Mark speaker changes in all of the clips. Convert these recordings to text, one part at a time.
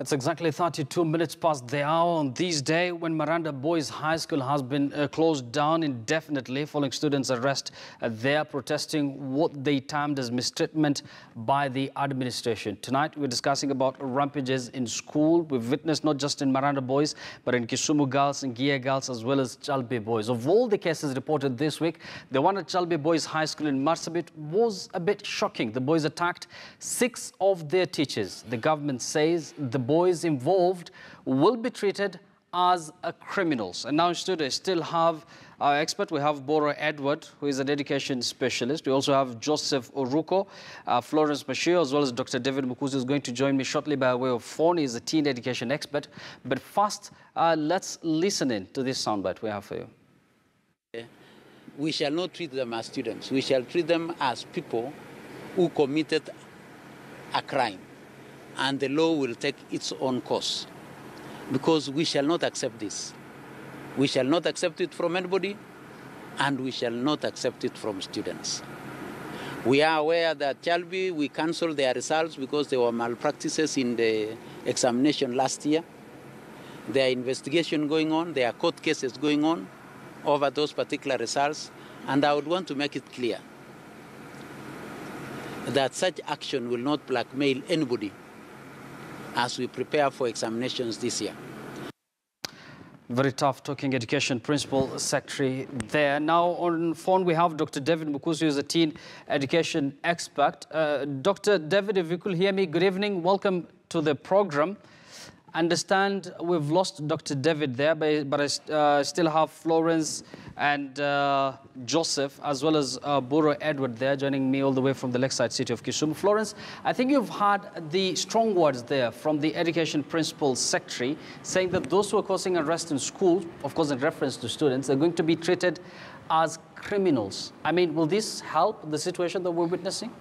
Speaker 1: It's exactly 32 minutes past the hour on this day when Maranda Boys High School has been closed down indefinitely following students' arrest. They are protesting what they termed as mistreatment by the administration. Tonight, we're discussing about rampages in school. We've witnessed not just in Maranda Boys, but in Kisumu Girls and Gia Girls, as well as Chalbi Boys. Of all the cases reported this week, the one at Chalbi Boys High School in Marsabit was a bit shocking. The boys attacked 6 of their teachers. The government says the boys involved will be treated as criminals. And now in studio, we still have our expert. We have Boro Edward, who is an education specialist. We also have Joseph Oruko, Florence Mashio, as well as Dr. David Mukuzi, who's going to join me shortly by way of phone. He's a teen education expert. But first, let's listen in to this soundbite we have for you.
Speaker 2: We shall not treat them as students. We shall treat them as people who committed a crime. And the law will take its own course, because we shall not accept this. We shall not accept it from anybody, and we shall not accept it from students. We are aware that Chalbi, we cancelled their results because there were malpractices in the examination last year. There are investigations going on, there are court cases going on over those particular results, and I would want to make it clear that such action will not blackmail anybody as we prepare for examinations this year.
Speaker 1: Very tough talking education principal secretary there. Now on phone we have Dr. David Mukuzi, who is a teen education expert. Dr. David, if you could hear me, good evening. Welcome to the program. Understand we've lost Dr. David there, but I still have Florence and Joseph, as well as Boro Edward there, joining me all the way from the lakeside city of Kisumu. Florence, I think you've heard the strong words there from the education principal secretary, saying that those who are causing arrest in schools, of course in reference to students, are going to be treated as criminals. I mean, will this help the situation that we're witnessing?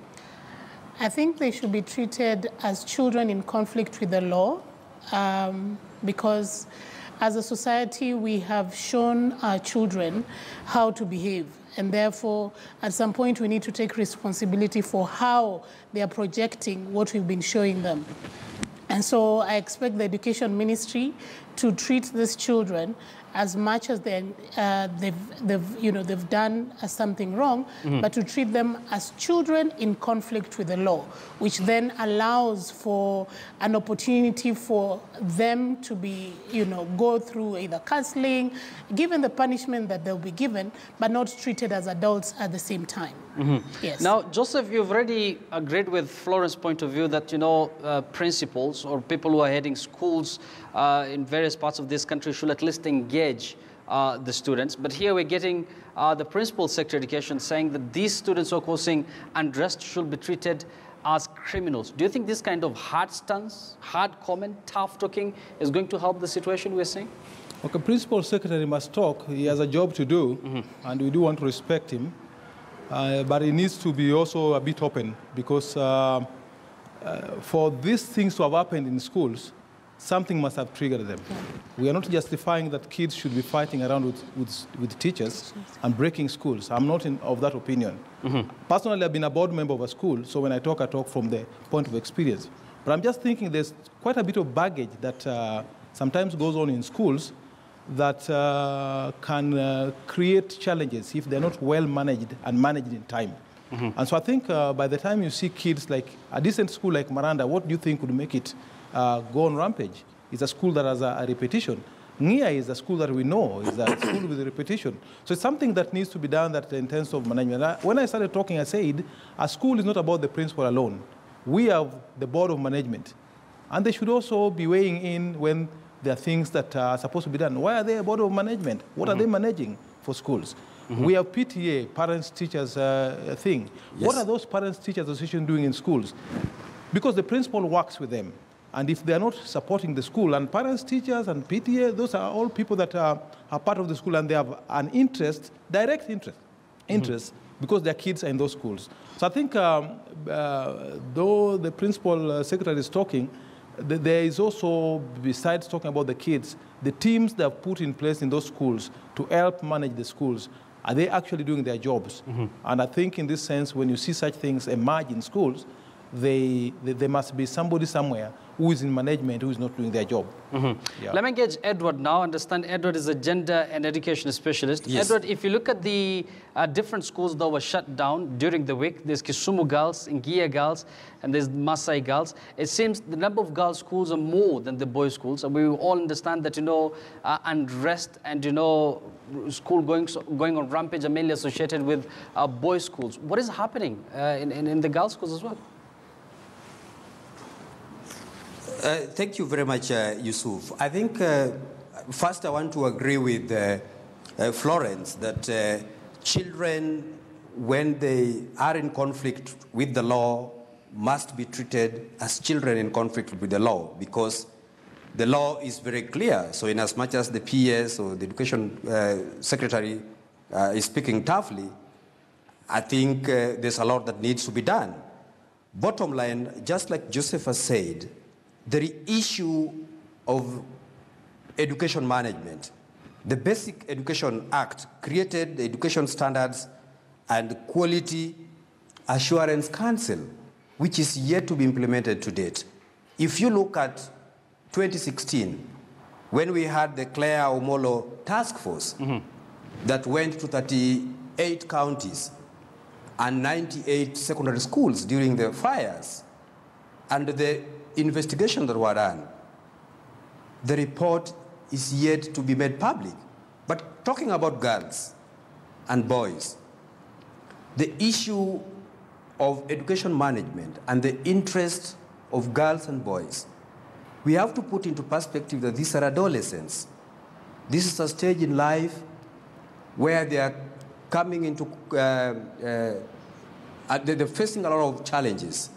Speaker 3: I think they should be treated as children in conflict with the law. Because as a society, we have shown our children how to behave. And therefore, at some point, we need to take responsibility for how they are projecting what we've been showing them. And so I expect the Education Ministry to treat these children as much as they've done something wrong, but to treat them as children in conflict with the law, which then allows for an opportunity for them to be, go through either counseling, given the punishment that they'll be given, but not treated as adults at the same time. Yes.
Speaker 1: Now, Joseph, you've already agreed with Florence's point of view that, principals or people who are heading schools in various parts of this country should at least engage the students. But here we're getting the principal secretary of education saying that these students who are causing unrest should be treated as criminals. Do you think this kind of hard stance, hard comment, tough talking is going to help the situation we're seeing?
Speaker 4: Okay, principal secretary must talk. He has a job to do, and we do want to respect him. But he needs to be also a bit open, because for these things to have happened in schools, something must have triggered them. We are not justifying that kids should be fighting around with teachers and breaking schools. I'm not of that opinion. Personally, I've been a board member of a school, so when I talk from the point of experience. But I'm just thinking there's quite a bit of baggage that sometimes goes on in schools that can create challenges if they're not well managed and managed in time. And so I think by the time you see kids like a decent school like Maranda, what do you think would make it go on rampage? It's a school that has a repetition. Nia is a school that we know is a school with a repetition. So it's something that needs to be done that in terms of management. When I started talking, I said, a school is not about the principal alone. We have the board of management. And they should also be weighing in when there are things that are supposed to be done. Why are they a board of management? What are they managing for schools? We have PTA, parents, teachers thing. Yes. What are those parents, teachers association doing in schools? Because the principal works with them. And if they are not supporting the school, and parents, teachers, and PTA, those are all people that are part of the school, and they have an interest, direct interest, because their kids are in those schools. So I think though the principal secretary is talking, there is also, besides talking about the kids, the teams that are put in place in those schools to help manage the schools. Are they actually doing their jobs? And I think in this sense, when you see such things emerge in schools, there must be somebody somewhere who is in management who is not doing their job.
Speaker 1: Yeah. Let me engage Edward now. Understand Edward is a gender and education specialist.
Speaker 5: Yes.
Speaker 1: Edward, if you look at the different schools that were shut down during the week, there's Kisumu Girls, Ngia Girls, and there's Masai Girls. It seems the number of girls' schools are more than the boys' schools. And we all understand that, unrest and, school going on rampage are mainly associated with boys' schools. What is happening in the girls' schools as well?
Speaker 5: Thank you very much, Yusuf. I think first I want to agree with Florence that children, when they are in conflict with the law, must be treated as children in conflict with the law, because the law is very clear. So in as much as the PS or the Education Secretary is speaking toughly, I think there's a lot that needs to be done. Bottom line, just like Joseph has said, the issue of education management. The Basic Education Act created the Education Standards and Quality Assurance Council, which is yet to be implemented to date. If you look at 2016, when we had the Claire Omolo task force that went to 38 counties and 98 secondary schools during the fires, and the investigation that were done, the report is yet to be made public. But talking about girls and boys, the issue of education management and the interest of girls and boys, we have to put into perspective that these are adolescents. This is a stage in life where they are coming into, they're facing a lot of challenges.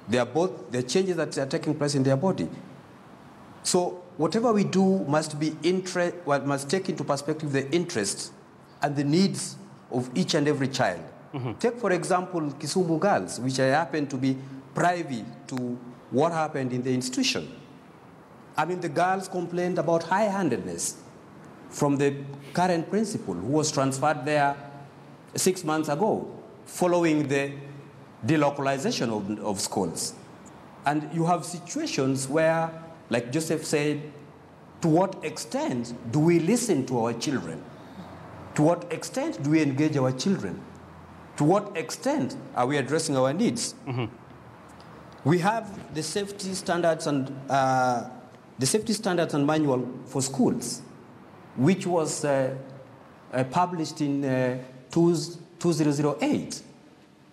Speaker 5: They are both the changes that are taking place in their body. So whatever we do must take into perspective the interests and the needs of each and every child. Take, for example, Kisumu Girls, which I happen to be privy to what happened in the institution. I mean, the girls complained about high-handedness from the current principal, who was transferred there 6 months ago, following the delocalization of schools. And you have situations where, like Joseph said, to what extent do we listen to our children? To what extent do we engage our children? To what extent are we addressing our needs? We have the safety standards and manual for schools, which was published in 2008.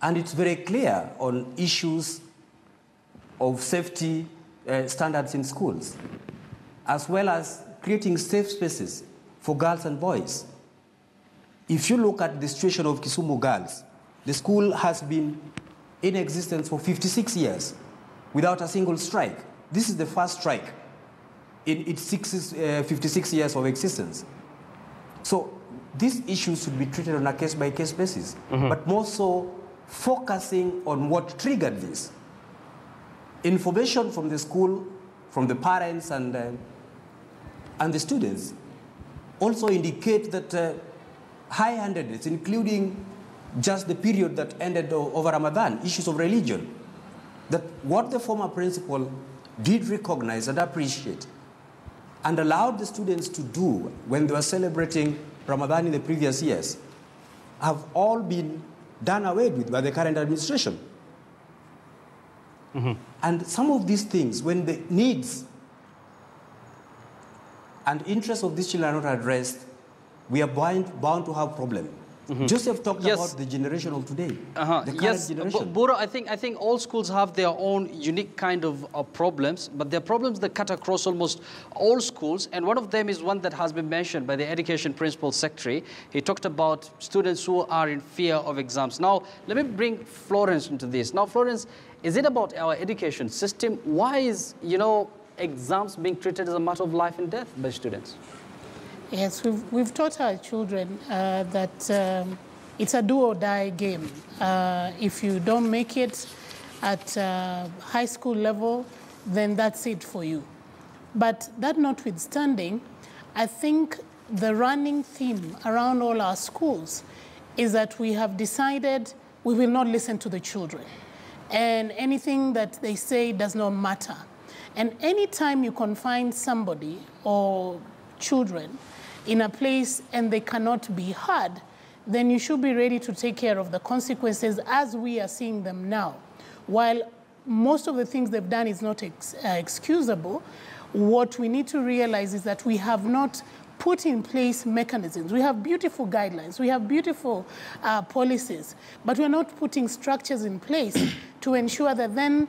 Speaker 5: And it's very clear on issues of safety standards in schools, as well as creating safe spaces for girls and boys. If you look at the situation of Kisumu Girls, the school has been in existence for 56 years without a single strike. This is the first strike in its 56 years of existence. So these issues should be treated on a case-by-case basis, but more so focusing on what triggered this. Information from the school, from the parents and the students also indicate that high-handedness, including just the period that ended over Ramadan, issues of religion, that what the former principal did recognize and appreciate and allowed the students to do when they were celebrating Ramadan in the previous years have all been done away with by the current administration. And some of these things, when the needs and interests of these children are not addressed, we are bound to have problems. Joseph talked about the generation of today. The current generation.
Speaker 1: Bura, I think all schools have their own unique kind of problems, but they're problems that cut across almost all schools. And one of them is one that has been mentioned by the Education Principal Secretary. He talked about students who are in fear of exams. Now, let me bring Florence into this. Now, Florence, is it about our education system? Why is, exams being treated as a matter of life and death by students?
Speaker 3: Yes, we've taught our children that it's a do-or-die game. If you don't make it at high school level, then that's it for you. But that notwithstanding, I think the running theme around all our schools is that we have decided we will not listen to the children. and anything that they say does not matter. And anytime you confine somebody or children in a place and they cannot be heard, then you should be ready to take care of the consequences as we are seeing them now. While most of the things they've done is not excusable, what we need to realize is that we have not put in place mechanisms. We have beautiful guidelines, we have beautiful policies, but we're not putting structures in place to ensure that then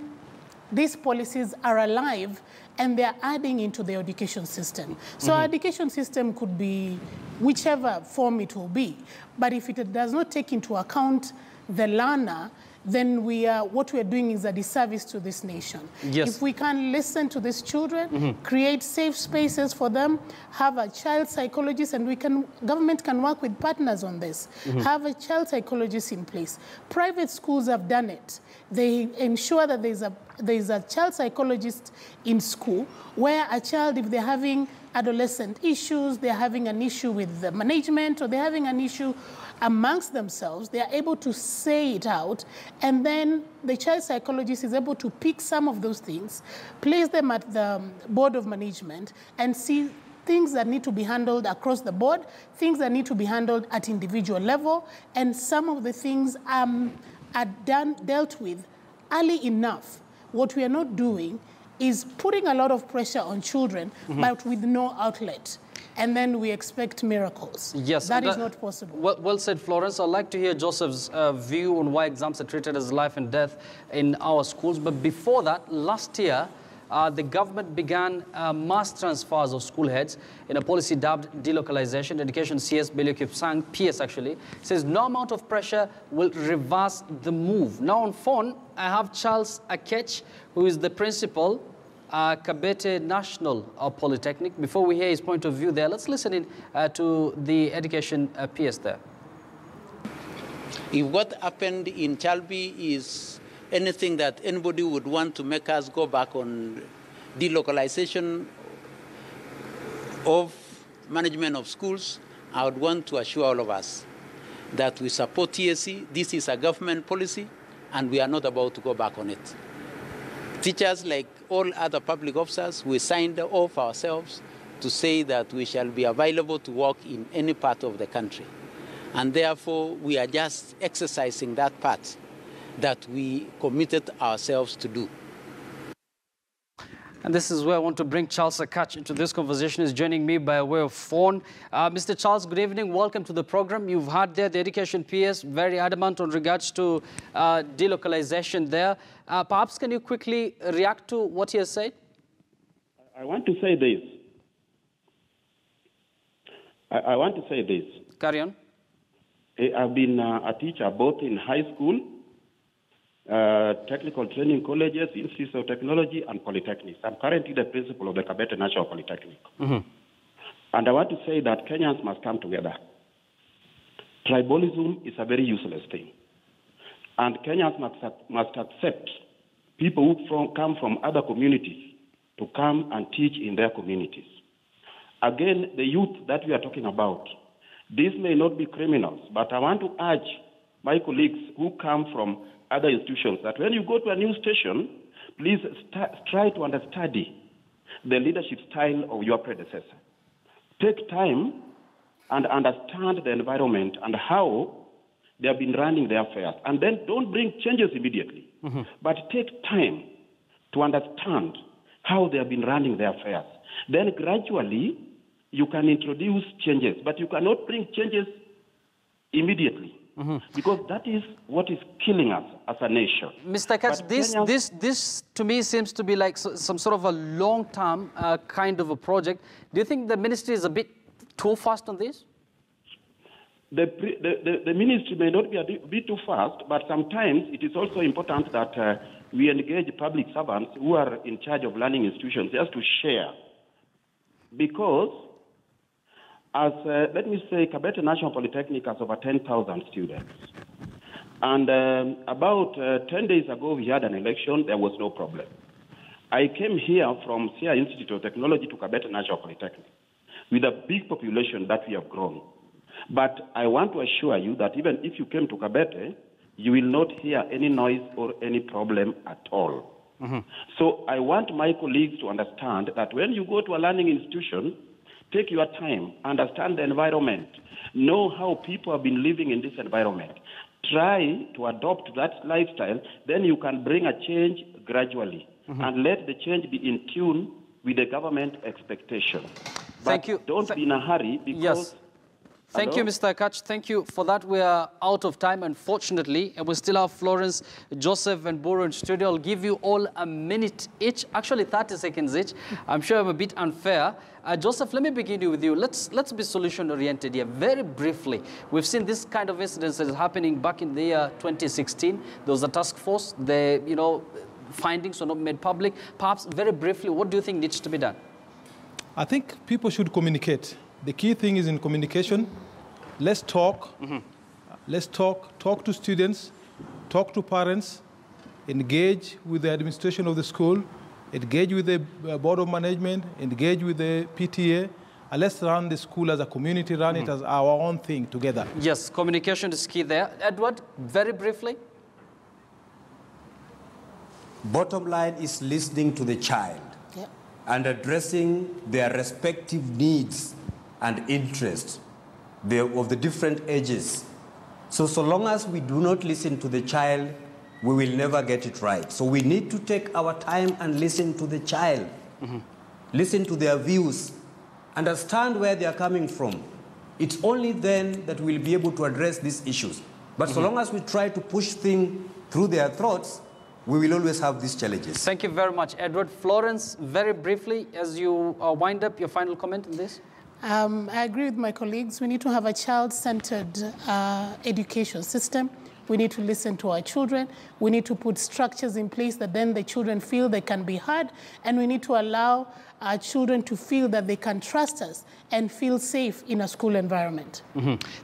Speaker 3: these policies are alive and they're adding into the education system. So our education system could be whichever form it will be, but if it does not take into account the learner, then what we are doing is a disservice to this nation.
Speaker 1: Yes.
Speaker 3: If we can listen to these children, create safe spaces for them, have a child psychologist, and government can work with partners on this, have a child psychologist in place. Private schools have done it. They ensure that there's a child psychologist in school where a child, if they're having adolescent issues, they're having an issue with the management, or they're having an issue amongst themselves, they are able to say it out, and then the child psychologist is able to pick some of those things, place them at the board of management, and see things that need to be handled across the board, things that need to be handled at individual level, and some of the things are dealt with early enough. What we are not doing is putting a lot of pressure on children, but with no outlet. And then we expect miracles.
Speaker 1: Yes.
Speaker 3: That is not possible.
Speaker 1: Well said, Florence. I'd like to hear Joseph's view on why exams are treated as life and death in our schools. But before that, last year, the government began mass transfers of school heads in a policy dubbed delocalization. Education CS Belio Kipsang, PS actually, says no amount of pressure will reverse the move. Now on phone, I have Charles Akech, who is the principal Kabete National Polytechnic. Before we hear his point of view there, let's listen in to the education PS there.
Speaker 2: If what happened in Chalbi is anything that anybody would want to make us go back on delocalization of management of schools, I would want to assure all of us that we support TSC. This is a government policy, and we are not about to go back on it. Teachers, like all other public officers, we signed off ourselves to say that we shall be available to work in any part of the country. And therefore, we are just exercising that part that we committed ourselves to do.
Speaker 1: And this is where I want to bring Charles Akach into this conversation. He's joining me by way of phone. Mr. Charles, good evening. Welcome to the program. You've heard there the education PS very adamant on regards to delocalization there. Perhaps can you quickly react to what he has said?
Speaker 6: I want to say this. I want to say this.
Speaker 1: Carry on.
Speaker 6: I've been a teacher both in high school, technical training colleges, institutes of technology, and polytechnics. I'm currently the principal of the Kabete National Polytechnic. And I want to say that Kenyans must come together. Tribalism is a very useless thing. And Kenyans must accept people who come from other communities to come and teach in their communities. Again, the youth that we are talking about, these may not be criminals, but I want to urge my colleagues who come from other institutions that when you go to a new station, please try to understudy the leadership style of your predecessor. Take time and understand the environment and how they have been running their affairs. And then don't bring changes immediately, but take time to understand how they have been running their affairs. Then gradually, you can introduce changes, but you cannot bring changes immediately. Because that is what is killing us as a nation.
Speaker 1: Mr. Katz, this to me seems to be like some sort of a long-term kind of a project. Do you think the ministry is a bit too fast on this?
Speaker 6: The ministry may not be a bit too fast, but sometimes it is also important that we engage public servants who are in charge of learning institutions just to share. Because as, let me say, Kabete National Polytechnic has over 10,000 students. And about 10 days ago, we had an election. There was no problem. I came here from SIA Institute of Technology to Kabete National Polytechnic with a big population that we have grown. But I want to assure you that even if you came to Kabete, you will not hear any noise or any problem at all. So I want my colleagues to understand that when you go to a learning institution, take your time, understand the environment, know how people have been living in this environment. Try to adopt that lifestyle, then you can bring a change gradually and let the change be in tune with the government expectation.
Speaker 1: Thank you.
Speaker 6: Don't be in a hurry because...
Speaker 1: Yes. Thank you, Mr. Akach. Thank you for that. We are out of time, unfortunately, and we still have Florence, Joseph, and Buru in studio. I'll give you all a minute each, actually 30 seconds each. I'm sure I'm a bit unfair. Joseph, let me begin with you. Let's be solution-oriented here. Very briefly, we've seen this kind of incidents that is happening back in the year 2016. There was a task force. The findings were not made public. Perhaps very briefly, what do you think needs to be done?
Speaker 4: I think people should communicate. The key thing is in communication. Let's talk. Let's talk to students, talk to parents, engage with the administration of the school, engage with the board of management, engage with the PTA, and let's run the school as a community, run it as our own thing together.
Speaker 1: Yes, communication is key there. Edward, very briefly.
Speaker 5: Bottom line is listening to the child and addressing their respective needs and interests of the different ages. So long as we do not listen to the child, we will never get it right. So we need to take our time and listen to the child, listen to their views, understand where they are coming from. It's only then that we'll be able to address these issues. But so long as we try to push things through their throats, we will always have these challenges. Thank
Speaker 1: you very much, Edward. Florence, very briefly, as you wind up, your final comment on this?
Speaker 3: I agree with my colleagues. We need to have a child-centered education system. We need to listen to our children. We need to put structures in place that then the children feel they can be heard. And we need to allow our children to feel that they can trust us and feel safe in a school environment.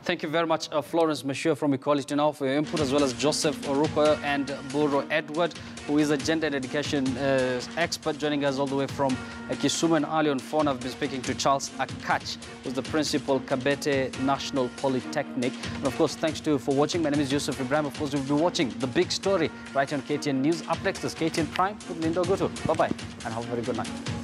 Speaker 1: Thank you very much, Florence Mashua from Equality Now for your input, as well as Joseph Oruko and Buru Edward, who is a gender and education expert, joining us all the way from Kisumu. And earlier on phone, I've been speaking to Charles Akach, who's the principal, Kabete National Polytechnic. And of course, thanks to you for watching. My name is Yusuf Ibrahim. Of course, you'll be watching The Big Story right on KTN News. Up next is KTN Prime with Lindo Gutu. Bye-bye, and have a very good night.